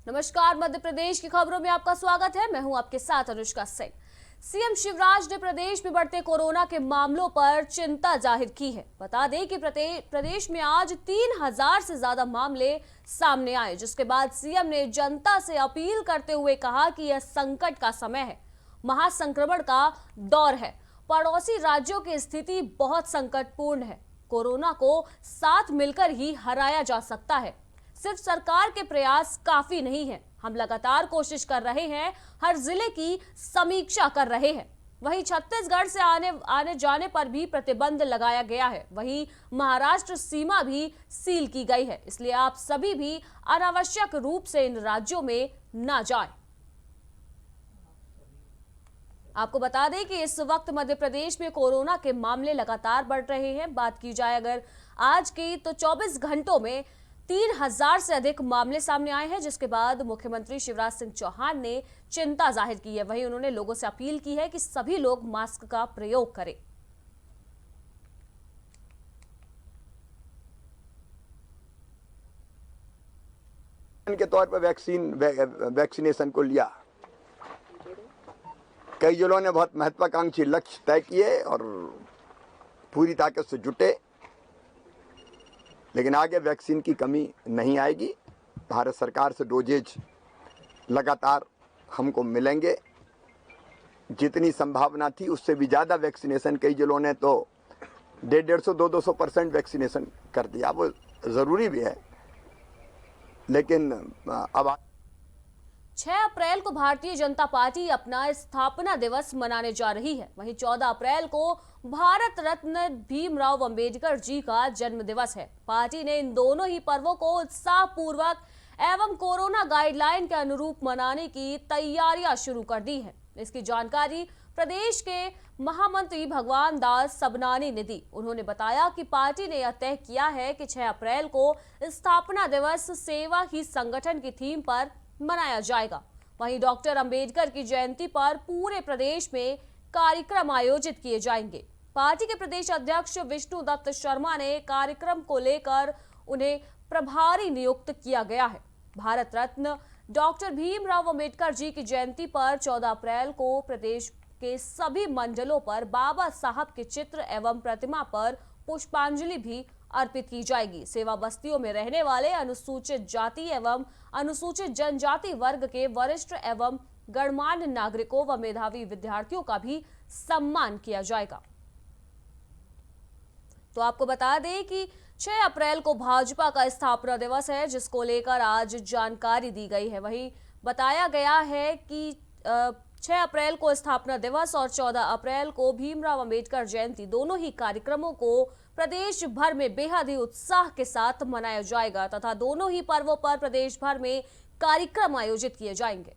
नमस्कार, मध्य प्रदेश की खबरों में आपका स्वागत है। मैं हूं आपके साथ अनुष्का सिंह। सीएम शिवराज ने प्रदेश में बढ़ते कोरोना के मामलों पर चिंता जाहिर की है। बता दें कि प्रदेश में आज 3000 से ज्यादा मामले सामने आए, जिसके बाद सीएम ने जनता से अपील करते हुए कहा कि यह संकट का समय है, महासंक्रमण का दौर है। पड़ोसी राज्यों की स्थिति बहुत संकटपूर्ण है। कोरोना को साथ मिलकर ही हराया जा सकता है। सिर्फ सरकार के प्रयास काफी नहीं है। हम लगातार कोशिश कर रहे हैं, हर जिले की समीक्षा कर रहे हैं। वहीं छत्तीसगढ़ से आने जाने पर भी प्रतिबंध लगाया गया है। वहीं महाराष्ट्र सीमा भी सील की गई है, इसलिए आप सभी भी अनावश्यक रूप से इन राज्यों में न जाएं। आपको बता दें कि इस वक्त मध्य प्रदेश में कोरोना के मामले लगातार बढ़ रहे हैं। बात की जाए अगर आज की, तो 24 घंटों में 3000 से अधिक मामले सामने आए हैं, जिसके बाद मुख्यमंत्री शिवराज सिंह चौहान ने चिंता जाहिर की है। वहीं उन्होंने लोगों से अपील की है कि सभी लोग मास्क का प्रयोग करें। के तौर पर वैक्सीनेशन को लिया, कई जिलों ने बहुत महत्वाकांक्षी लक्ष्य तय किए और पूरी ताकत से जुटे, लेकिन आगे वैक्सीन की कमी नहीं आएगी। भारत सरकार से डोजेज लगातार हमको मिलेंगे। जितनी संभावना थी उससे भी ज़्यादा वैक्सीनेशन कई जिलों ने तो 150-200% वैक्सीनेशन कर दिया। वो ज़रूरी भी है, लेकिन अब 6 अप्रैल को भारतीय जनता पार्टी अपना स्थापना दिवस मनाने जा रही है। वहीं 14 अप्रैल को भारत रत्न भीमराव अंबेडकर जी का जन्म दिवस है। पार्टी ने इन दोनों ही पर्वों को उत्साहपूर्वक एवं कोरोना गाइडलाइन के अनुरूप मनाने की तैयारियां शुरू कर दी है। इसकी जानकारी प्रदेश के महामंत्री भगवान दास सबनानी ने दी। उन्होंने बताया कि पार्टी ने यह तय किया है कि 6 अप्रैल को स्थापना दिवस सेवा ही संगठन की थीम पर मनाया जाएगा। वहीं डॉक्टर अंबेडकर की जयंती पर पूरे प्रदेश में कार्यक्रम आयोजित किए जाएंगे। पार्टी के प्रदेश अध्यक्ष विष्णु दत्त शर्मा ने कार्यक्रम को लेकर उन्हें प्रभारी नियुक्त किया गया है। भारत रत्न डॉक्टर भीमराव अंबेडकर जी की जयंती पर 14 अप्रैल को प्रदेश के सभी मंडलों पर बाबा साहब के चित्र एवं प्रतिमा पर पुष्पांजलि भी अर्पित की जाएगी। सेवा बस्तियों में रहने वाले अनुसूचित जाति एवं अनुसूचित जनजाति वर्ग के वरिष्ठ एवं गणमान्य नागरिकों व मेधावी विद्यार्थियों का भी सम्मान किया जाएगा। तो आपको बता दें कि 6 अप्रैल को भाजपा का स्थापना दिवस है, जिसको लेकर आज जानकारी दी गई है। वहीं बताया गया है कि 6 अप्रैल को स्थापना दिवस और 14 अप्रैल को भीमराव अंबेडकर जयंती, दोनों ही कार्यक्रमों को प्रदेश भर में बेहद ही उत्साह के साथ मनाया जाएगा तथा दोनों ही पर्वों पर प्रदेश भर में कार्यक्रम आयोजित किए जाएंगे।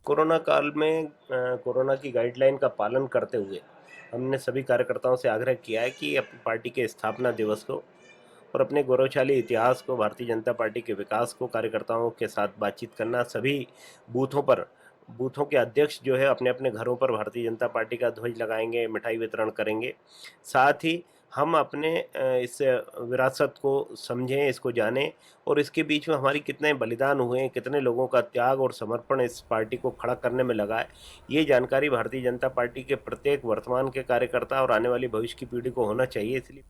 कोरोना काल में कोरोना की गाइडलाइन का पालन करते हुए हमने सभी कार्यकर्ताओं से आग्रह किया है कि अपनी पार्टी के स्थापना दिवस को और अपने गौरवशाली इतिहास को, भारतीय जनता पार्टी के विकास को कार्यकर्ताओं के साथ बातचीत करना। सभी बूथों के अध्यक्ष जो है अपने अपने घरों पर भारतीय जनता पार्टी का ध्वज लगाएंगे, मिठाई वितरण करेंगे। साथ ही हम अपने इस विरासत को समझें, इसको जानें और इसके बीच में हमारी कितने बलिदान हुए, कितने लोगों का त्याग और समर्पण इस पार्टी को खड़ा करने में लगा है, ये जानकारी भारतीय जनता पार्टी के प्रत्येक वर्तमान के कार्यकर्ता और आने वाली भविष्य की पीढ़ी को होना चाहिए। इसलिए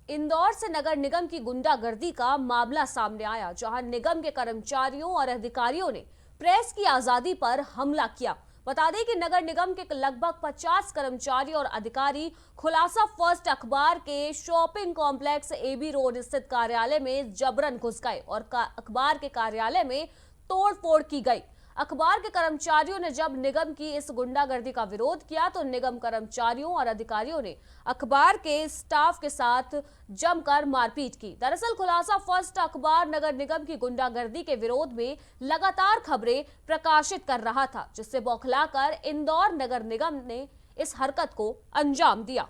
इंदौर से नगर निगम की गुंडागर्दी का मामला सामने आया, जहां निगम के कर्मचारियों और अधिकारियों ने प्रेस की आजादी पर हमला किया। बता दें कि नगर निगम के लगभग 50 कर्मचारी और अधिकारी खुलासा फर्स्ट अखबार के शॉपिंग कॉम्प्लेक्स एबी रोड स्थित कार्यालय में जबरन घुस गए और अखबार के कार्यालय में तोड़फोड़ की गई। अखबार के कर्मचारियों ने जब निगम की इस गुंडागर्दी का विरोध किया तो निगम कर्मचारियों और अधिकारियों ने अखबार के स्टाफ के साथ जमकर मारपीट की। दरअसल खुलासा फर्स्ट अखबार नगर निगम की गुंडागर्दी के विरोध में लगातार खबरें प्रकाशित कर रहा था, जिससे बौखलाकर इंदौर नगर निगम ने इस हरकत को अंजाम दिया।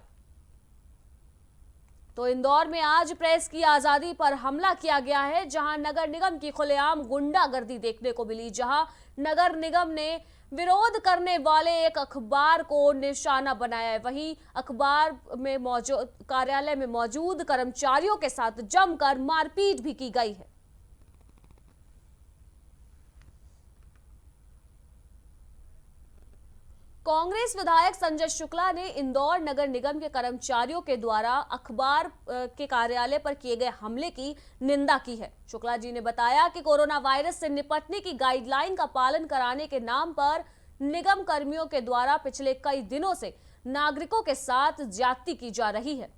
तो इंदौर में आज प्रेस की आजादी पर हमला किया गया है, जहां नगर निगम की खुलेआम गुंडागर्दी देखने को मिली, जहां नगर निगम ने विरोध करने वाले एक अखबार को निशाना बनाया है। वहीं अखबार में मौजूद कार्यालय में मौजूद कर्मचारियों के साथ जमकर मारपीट भी की गई है। कांग्रेस विधायक संजय शुक्ला ने इंदौर नगर निगम के कर्मचारियों के द्वारा अखबार के कार्यालय पर किए गए हमले की निंदा की है। शुक्ला जी ने बताया कि कोरोना वायरस से निपटने की गाइडलाइन का पालन कराने के नाम पर निगम कर्मियों के द्वारा पिछले कई दिनों से नागरिकों के साथ ज्यादती की जा रही है।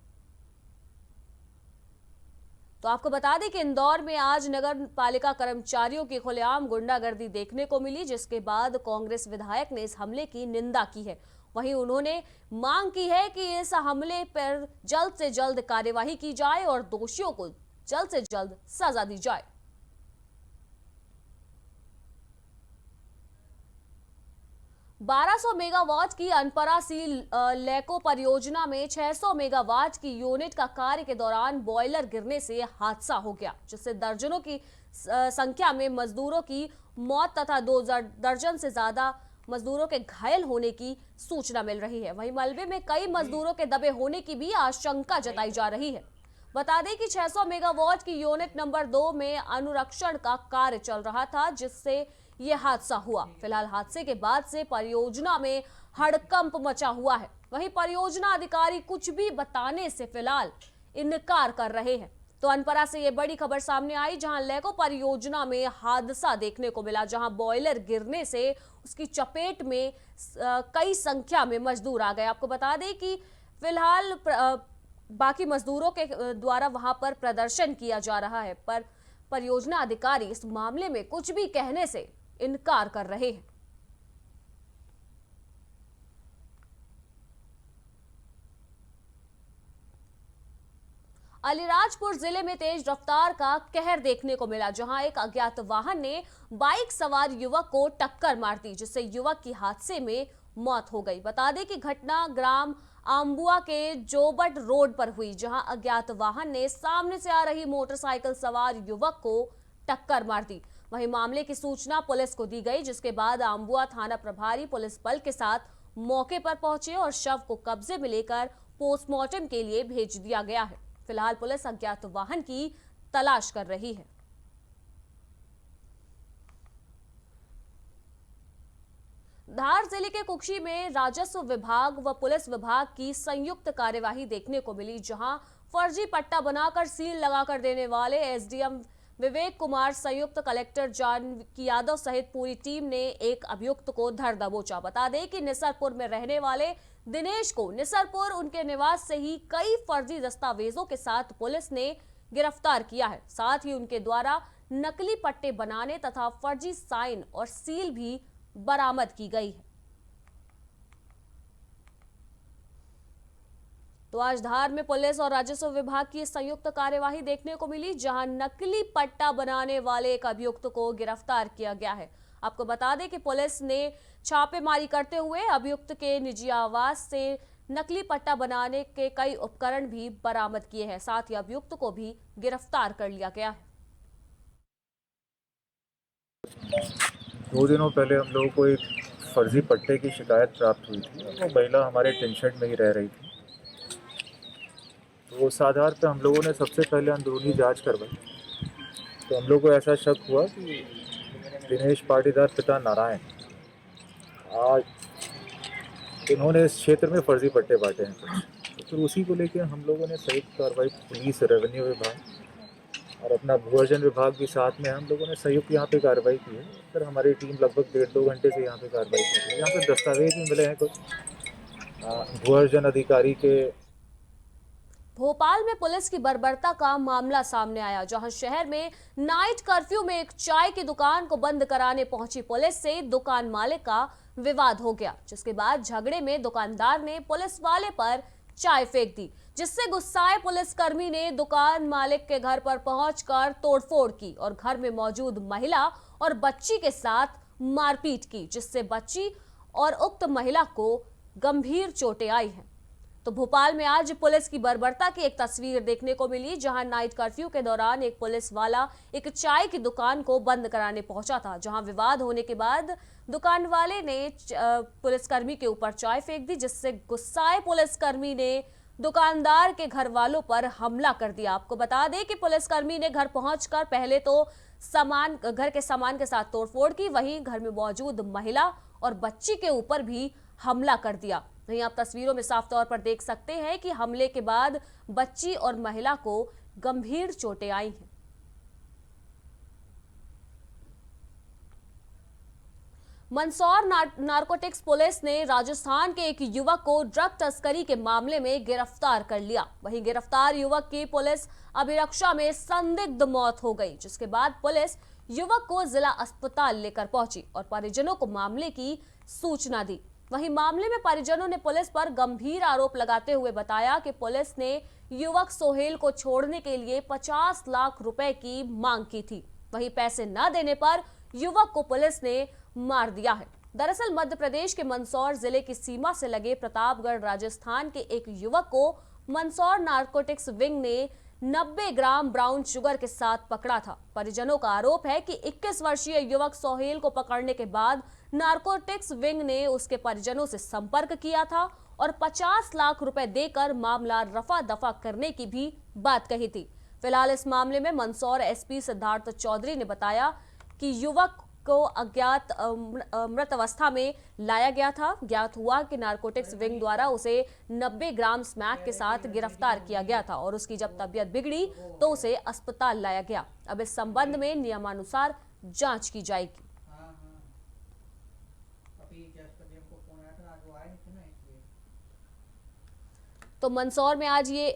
तो आपको बता दें कि इंदौर में आज नगर पालिका कर्मचारियों की खुलेआम गुंडागर्दी देखने को मिली, जिसके बाद कांग्रेस विधायक ने इस हमले की निंदा की है। वहीं उन्होंने मांग की है कि इस हमले पर जल्द से जल्द कार्यवाही की जाए और दोषियों को जल्द से जल्द सजा दी जाए। 1200 मेगावाट की अनपरा सी लैको परियोजना में 600 मेगावाट की यूनिट का कार्य के दौरान बॉयलर गिरने से हादसा हो गया, जिससे दर्जनों की संख्या में मजदूरों की मौत तथा 2 दर्जन से ज्यादा मजदूरों के घायल होने की सूचना मिल रही है। वहीं मलबे में कई मजदूरों के दबे होने की भी आशंका जताई जा रही है। बता दें कि 600 मेगावाट की यूनिट नंबर 2 में अनुरक्षण का कार्य चल रहा था, जिससे यह हादसा हुआ। फिलहाल हादसे के बाद से परियोजना में हड़कंप मचा हुआ है। वहीं परियोजना अधिकारी कुछ भी बताने से फिलहाल इनकार कर रहे हैं। तो अनपरा से यह बड़ी खबर सामने आई, जहां लैको परियोजना में हादसा देखने को मिला, जहां बॉयलर गिरने से उसकी चपेट में कई संख्या में मजदूर आ गए। आपको बता दें कि फिलहाल बाकी मजदूरों के द्वारा वहां पर प्रदर्शन किया जा रहा है, पर परियोजना अधिकारी इस मामले में कुछ भी कहने से इनकार कर रहे हैं। अलीराजपुर जिले में तेज रफ्तार का कहर देखने को मिला, जहां एक अज्ञात वाहन ने बाइक सवार युवक को टक्कर मार दी, जिससे युवक की हादसे में मौत हो गई। बता दें कि घटना ग्राम आम्बुआ के जोबट रोड पर हुई, जहां अज्ञात वाहन ने सामने से आ रही मोटरसाइकिल सवार युवक को टक्कर मार दी। वहीं मामले की सूचना पुलिस को दी गई, जिसके बाद आम्बुआ थाना प्रभारी पुलिस बल के साथ मौके पर पहुंचे और शव को कब्जे में लेकर पोस्टमार्टम के लिए भेज दिया गया है। फिलहाल पुलिस अज्ञात वाहन की तलाश कर रही है। धार जिले के कुक्षी में राजस्व विभाग व पुलिस विभाग की संयुक्त कार्यवाही देखने को मिली, जहां फर्जी पट्टा बनाकर सील लगाकर देने वाले एसडीएम विवेक कुमार, संयुक्त कलेक्टर जानकी यादव सहित पूरी टीम ने एक अभियुक्त को धर दबोचा। बता दें कि निसरपुर में रहने वाले दिनेश को निसरपुर उनके निवास से ही कई फर्जी दस्तावेजों के साथ पुलिस ने गिरफ्तार किया है। साथ ही उनके द्वारा नकली पट्टे बनाने तथा फर्जी साइन और सील भी बरामद की गई है। तो आज धार में पुलिस और राजस्व विभाग की संयुक्त कार्यवाही देखने को मिली, जहां नकली पट्टा बनाने वाले एक अभियुक्त को गिरफ्तार किया गया है। आपको बता दें कि पुलिस ने छापेमारी करते हुए अभियुक्त के निजी आवास से नकली पट्टा बनाने के कई उपकरण भी बरामद किए हैं। साथ ही अभियुक्त को भी गिरफ्तार कर लिया गया है। 2 दिनों पहले हम लोगों को एक फर्जी पट्टे की शिकायत प्राप्त हुई थी। वो महिला हमारे टिन शेड में ही रह रही थी। तो उस आधार पर हम लोगों ने सबसे पहले अंदरूनी जांच करवाई। तो हम लोग को ऐसा शक हुआ कि दिनेश पाटीदार पिता नारायण आज इन्होंने इस क्षेत्र में फर्जी पट्टे बांटे हैं कुछ। तो फिर उसी को लेकर हम लोगों ने संयुक्त कार्रवाई पुलिस, रेवेन्यू विभाग और अपना भूअर्जन विभाग भी साथ में हम लोगों ने संयुक्त यहाँ पे कार्रवाई की है। फिर हमारी टीम लगभग 1.5-2 घंटे से यहाँ पे कार्रवाई की है। यहाँ पे दस्तावेज भी मिले हैं कुछ भूअर्जन अधिकारी के। भोपाल में पुलिस की बर्बरता का मामला सामने आया, जहां शहर में नाइट कर्फ्यू में एक चाय की दुकान को बंद कराने पहुंची पुलिस से दुकान मालिक का विवाद हो गया, जिसके बाद झगड़े में दुकानदार ने पुलिस वाले पर चाय फेंक दी, जिससे गुस्साए पुलिसकर्मी ने दुकान मालिक के घर पर पहुंचकर तोड़फोड़ की और घर में मौजूद महिला और बच्ची के साथ मारपीट की, जिससे बच्ची और उक्त महिला को गंभीर चोटें आई हैं। तो भोपाल में आज पुलिस की बर्बरता की एक तस्वीर देखने को मिली, जहां नाइट कर्फ्यू के दौरान एक पुलिस वाला एक चाय की दुकान को बंद कराने पहुंचा था, जहां विवाद होने के बाद दुकान वाले ने पुलिसकर्मी के ऊपर चाय फेंक दी, जिससे गुस्साए पुलिसकर्मी ने दुकानदार के घर वालों पर हमला कर दिया। आपको बता दें कि पुलिसकर्मी ने घर पहुंचकर पहले तो घर के सामान के साथ तोड़फोड़ की, वहीं घर में मौजूद महिला और बच्ची के ऊपर भी हमला कर दिया। वहीं आप तस्वीरों में साफ तौर पर देख सकते हैं कि हमले के बाद बच्ची और महिला को गंभीर चोटें आई हैं। मंदसौर नारकोटिक्स पुलिस ने राजस्थान के एक युवक को ड्रग तस्करी के मामले में गिरफ्तार कर लिया। वहीं गिरफ्तार युवक की पुलिस अभिरक्षा में संदिग्ध मौत हो गई, जिसके बाद पुलिस युवक को जिला अस्पताल लेकर पहुंची और परिजनों को मामले की सूचना दी। वहीं मामले में परिजनों ने पुलिस पर गंभीर आरोप लगाते हुए बताया कि पुलिस ने युवक सोहेल को छोड़ने के लिए 50 लाख रुपए की मांग की थी। वहीं पैसे न देने पर युवक को पुलिस ने मार दिया है। दरअसल मध्य प्रदेश के मंदसौर जिले की सीमा से लगे प्रतापगढ़ राजस्थान के एक युवक को मंदसौर नारकोटिक्स विंग ने 90 ग्राम ब्राउन शुगर के साथ पकड़ा था। परिजनों का आरोप है कि 21 वर्षीय युवक सोहेल को पकड़ने के बाद नारकोटिक्स विंग ने उसके परिजनों से संपर्क किया था और 50 लाख रुपए देकर मामला रफा दफा करने की भी बात कही थी। फिलहाल इस मामले में मंदसौर एसपी सिद्धार्थ चौधरी ने बताया कि युवक को अज्ञात मृत अवस्था में लाया गया था। ज्ञात हुआ कि नारकोटिक्स विंग द्वारा उसे 90 ग्राम स्मैक के साथ गिरफ्तार किया गया था और उसकी जब तबीयत बिगड़ी तो उसे अस्पताल लाया गया। अब इस संबंध में नियमानुसार जांच की जाएगी। तो मंदसौर में आज ये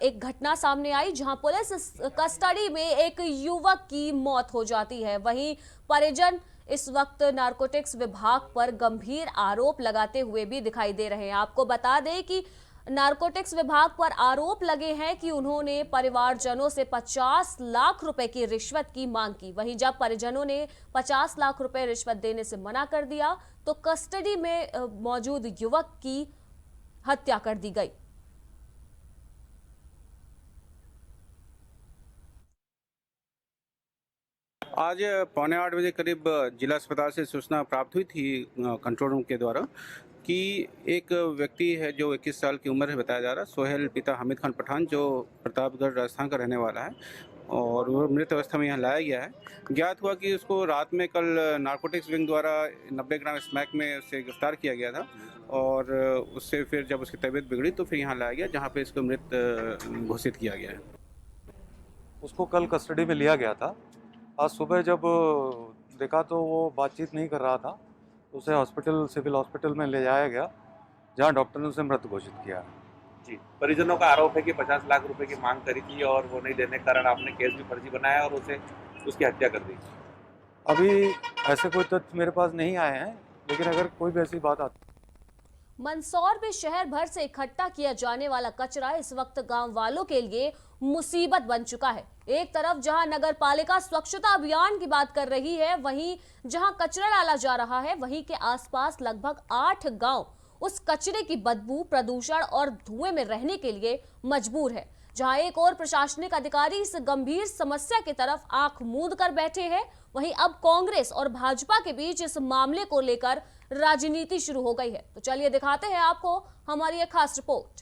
एक घटना सामने आई जहां पुलिस कस्टडी में एक युवक की मौत हो जाती है। वहीं परिजन इस वक्त नारकोटिक्स विभाग पर गंभीर आरोप लगाते हुए भी दिखाई दे रहे हैं। आपको बता दें कि नारकोटिक्स विभाग पर आरोप लगे हैं कि उन्होंने परिवारजनों से 50 लाख रुपए की रिश्वत की मांग की। वहीं जब परिजनों ने 50 लाख रुपए रिश्वत देने से मना कर दिया तो कस्टडी में मौजूद युवक की हत्या कर दी गई। आज 7:45 बजे करीब जिला अस्पताल से सूचना प्राप्त हुई थी कंट्रोल रूम के द्वारा कि एक व्यक्ति है जो 21 साल की उम्र है बताया जा रहा है, सोहेल पिता हामिद खान पठान, जो प्रतापगढ़ राजस्थान का रहने वाला है और वो मृत अवस्था में यहाँ लाया गया है। ज्ञात हुआ कि उसको रात में कल नारकोटिक्स विंग द्वारा 90 ग्राम स्मैक में उसे गिरफ्तार किया गया था और उससे फिर जब उसकी तबीयत बिगड़ी तो फिर यहाँ लाया गया, जहाँ पे इसको मृत घोषित किया गया है। उसको कल कस्टडी में लिया गया था। आज सुबह जब देखा तो वो बातचीत नहीं कर रहा था, उसे हॉस्पिटल, सिविल हॉस्पिटल में ले जाया गया, जहां डॉक्टर ने उसे मृत घोषित किया। जी, परिजनों का आरोप है कि 50 लाख रुपए की मांग करी थी और वो नहीं देने के कारण आपने केस भी फर्जी बनाया और उसकी हत्या कर दी। अभी ऐसे कोई तथ्य मेरे पास नहीं आए हैं, लेकिन अगर कोई भी ऐसी बात आती। मंदसौर में शहर भर से इकट्ठा किया जाने वाला कचरा इस वक्त गांव वालों के लिए मुसीबत बन चुका है। एक तरफ जहां नगर पालिका स्वच्छता अभियान की बात कर रही है, वहीं जहां कचरा डाला जा रहा है, वहीं के आसपास लगभग 8 गांव उस कचरे की बदबू, प्रदूषण और धुएं में रहने के लिए मजबूर है। जहां एक और प्रशासनिक अधिकारी इस गंभीर समस्या की तरफ आंख मूंद कर बैठे हैं, वहीं अब कांग्रेस और भाजपा के बीच इस मामले को लेकर राजनीति शुरू हो गई है। तो चलिए दिखाते हैं आपको हमारी एक खास रिपोर्ट।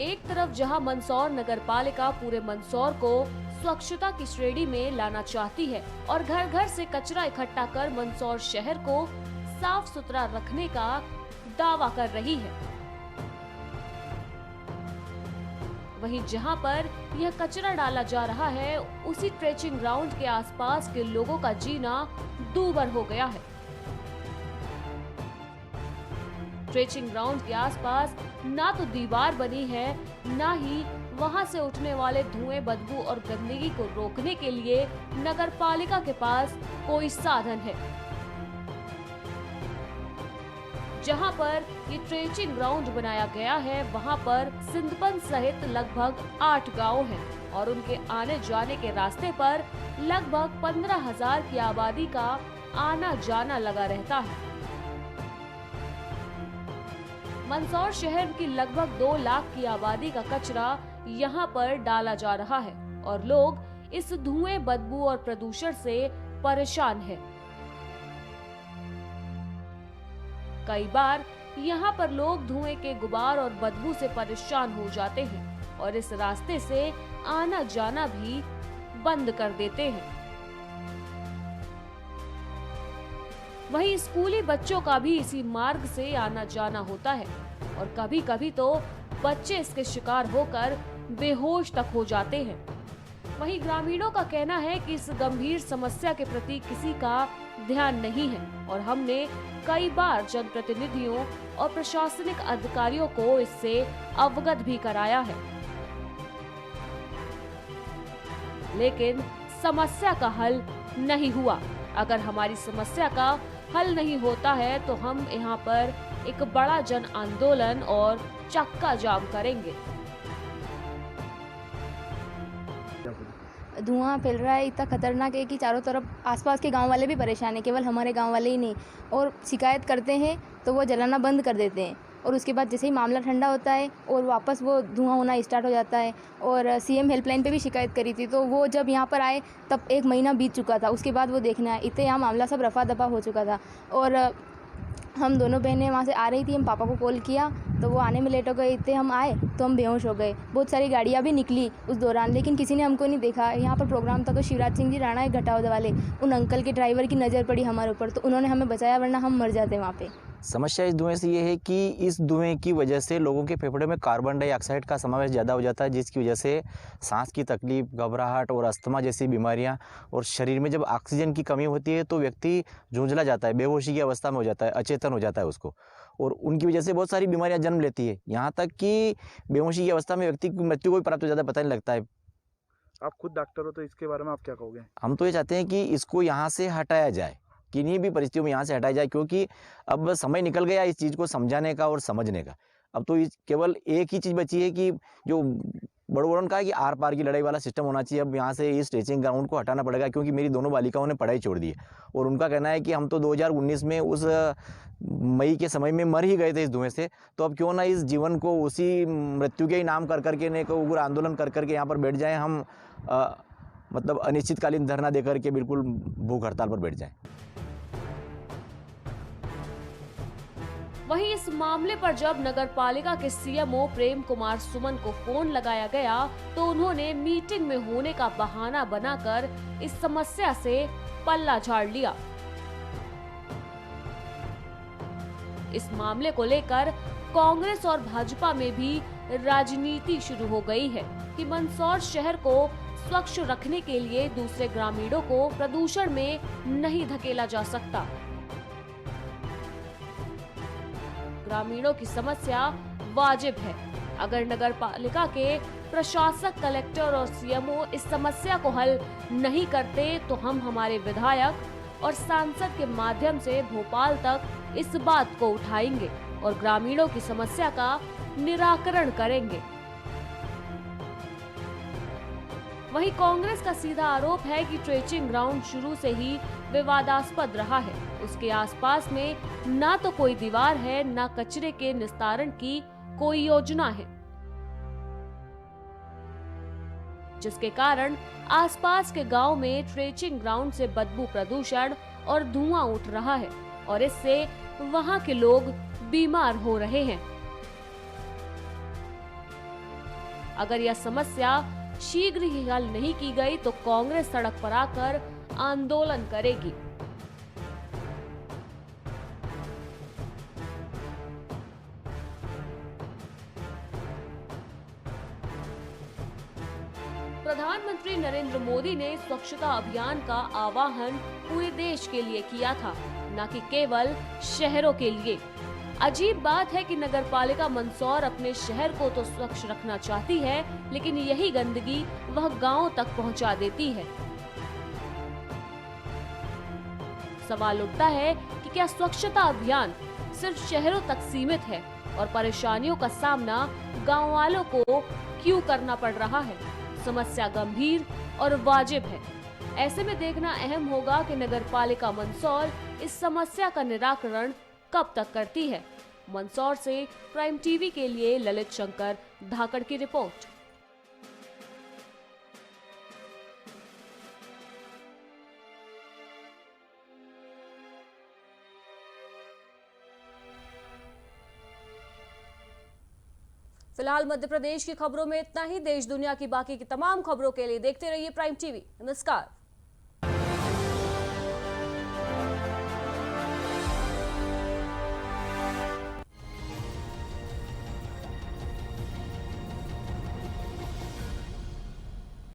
एक तरफ जहां मंदसौर नगर पालिका पूरे मंदसौर को स्वच्छता की श्रेणी में लाना चाहती है और घर घर से कचरा इकट्ठा कर मंदसौर शहर को साफ सुथरा रखने का दावा कर रही है, वहीं जहां पर यह कचरा डाला जा रहा है, उसी ट्रेचिंग ग्राउंड के आसपास के लोगों का जीना दूभर हो गया है। ट्रेचिंग ग्राउंड के आसपास ना तो दीवार बनी है, ना ही वहां से उठने वाले धुएं, बदबू और गंदगी को रोकने के लिए नगर पालिका के पास कोई साधन है। जहां पर ये ट्रेचिंग ग्राउंड बनाया गया है, वहां पर सिंधपन सहित लगभग 8 गांव हैं और उनके आने जाने के रास्ते पर लगभग 15,000 की आबादी का आना जाना लगा रहता है। मंदसौर शहर की लगभग 2 लाख की आबादी का कचरा यहाँ पर डाला जा रहा है और लोग इस धुएं, बदबू और प्रदूषण से परेशान हैं। कई बार यहाँ पर लोग धुएं के गुबार और बदबू से परेशान हो जाते हैं और इस रास्ते से आना जाना भी बंद कर देते हैं। वहीं स्कूली बच्चों का भी इसी मार्ग से आना जाना होता है और कभी कभी तो बच्चे इसके शिकार होकर बेहोश तक हो जाते हैं। वहीं ग्रामीणों का कहना है कि इस गंभीर समस्या के प्रति किसी का ध्यान नहीं है और हमने कई बार जनप्रतिनिधियों और प्रशासनिक अधिकारियों को इससे अवगत भी कराया है, लेकिन समस्या का हल नहीं हुआ। अगर हमारी समस्या का हल नहीं होता है तो हम यहाँ पर एक बड़ा जन आंदोलन और चक्का जाम करेंगे। धुआं फैल रहा है, इतना खतरनाक है कि चारों तरफ आसपास के गांव वाले भी परेशान हैं, केवल हमारे गांव वाले ही नहीं। और शिकायत करते हैं तो वो जलाना बंद कर देते हैं और उसके बाद जैसे ही मामला ठंडा होता है और वापस वो धुआं होना स्टार्ट हो जाता है। और सीएम हेल्पलाइन पे भी शिकायत करी थी, तो वो जब यहाँ पर आए तब 1 महीना बीत चुका था। उसके बाद वो देखने आए, इतने यहाँ मामला सब रफा दफा हो चुका था। और हम दोनों बहनें वहाँ से आ रही थी, हम पापा को कॉल किया तो वो आने में लेट हो गए। इतने हम आए तो हम बेहोश हो गए। बहुत सारी गाड़ियाँ भी निकली उस दौरान, लेकिन किसी ने हमको नहीं देखा। यहाँ पर प्रोग्राम था तो शिवराज सिंह जी राणा एक घटाव वाले उन अंकल के ड्राइवर की नज़र पड़ी हमारे ऊपर, तो उन्होंने हमें बचाया, वरना हम मर जाते वहाँ पे। समस्या इस धुएं से ये है कि इस धुएं की वजह से लोगों के फेफड़े में कार्बन डाइऑक्साइड का समावेश ज़्यादा हो जाता है, जिसकी वजह से सांस की तकलीफ, घबराहट और अस्थमा जैसी बीमारियां, और शरीर में जब ऑक्सीजन की कमी होती है तो व्यक्ति झुंझला जाता है, बेहोशी की अवस्था में हो जाता है, अचेतन हो जाता है उसको, और उनकी वजह से बहुत सारी बीमारियां जन्म लेती है। यहाँ तक कि बेहोशी की अवस्था में व्यक्ति की मृत्यु को भी प्राप्त हो जाता है, पता नहीं लगता है। आप खुद डॉक्टर हो तो इसके बारे में आप क्या कहोगे? हम तो ये चाहते हैं कि इसको यहाँ से हटाया जाए, किन्हीं भी परिस्थितियों में यहाँ से हटाया जाए, क्योंकि अब समय निकल गया इस चीज़ को समझाने का और समझने का। अब तो केवल एक ही चीज़ बची है कि जो बड़ों का है कि आर पार की लड़ाई वाला सिस्टम होना चाहिए। अब यहाँ से इस टेचिंग ग्राउंड को हटाना पड़ेगा, क्योंकि मेरी दोनों बालिकाओं ने पढ़ाई छोड़ दी है और उनका कहना है कि हम तो 2019 में उस मई के समय में मर ही गए थे इस धुएं से, तो अब क्यों ना इस जीवन को उसी मृत्यु के ही नाम कर करके ने को उग्र आंदोलन कर करके यहाँ पर बैठ जाएँ हम, मतलब अनिश्चितकालीन धरना दे करके बिल्कुल भूख हड़ताल पर बैठ जाएँ। वहीं इस मामले पर जब नगर पालिका के सीएमओ प्रेम कुमार सुमन को फोन लगाया गया तो उन्होंने मीटिंग में होने का बहाना बनाकर इस समस्या से पल्ला झाड़ लिया। इस मामले को लेकर कांग्रेस और भाजपा में भी राजनीति शुरू हो गई है कि मंदसौर शहर को स्वच्छ रखने के लिए दूसरे ग्रामीणों को प्रदूषण में नहीं धकेला जा सकता। ग्रामीणों की समस्या वाजिब है। अगर नगर पालिका के प्रशासक, कलेक्टर और सीएमओ इस समस्या को हल नहीं करते तो हम हमारे विधायक और सांसद के माध्यम से भोपाल तक इस बात को उठाएंगे और ग्रामीणों की समस्या का निराकरण करेंगे। वहीं कांग्रेस का सीधा आरोप है कि ट्रेचिंग ग्राउंड शुरू से ही विवादास्पद रहा है। उसके आसपास में ना तो कोई दीवार है, ना कचरे के निस्तारण की कोई योजना है, जिसके कारण आसपास के गांव में ट्रेचिंग ग्राउंड से बदबू, प्रदूषण और धुआं उठ रहा है और इससे वहां के लोग बीमार हो रहे हैं। अगर यह समस्या शीघ्र ही हल नहीं की गई तो कांग्रेस सड़क पर आकर आंदोलन करेगी। प्रधानमंत्री नरेंद्र मोदी ने स्वच्छता अभियान का आह्वान पूरे देश के लिए किया था, न कि केवल शहरों के लिए। अजीब बात है कि नगरपालिका मंदसौर अपने शहर को तो स्वच्छ रखना चाहती है, लेकिन यही गंदगी वह गांव तक पहुंचा देती है। सवाल उठता है कि क्या स्वच्छता अभियान सिर्फ शहरों तक सीमित है और परेशानियों का सामना गांव वालों को क्यों करना पड़ रहा है? समस्या गंभीर और वाजिब है। ऐसे में देखना अहम होगा कि नगरपालिका मंदसौर इस समस्या का निराकरण कब तक करती है। मंदसौर से प्राइम टीवी के लिए ललित शंकर धाकड़ की रिपोर्ट। फिलहाल मध्य प्रदेश की खबरों में इतना ही। देश दुनिया की बाकी की तमाम खबरों के लिए देखते रहिए प्राइम टीवी। नमस्कार।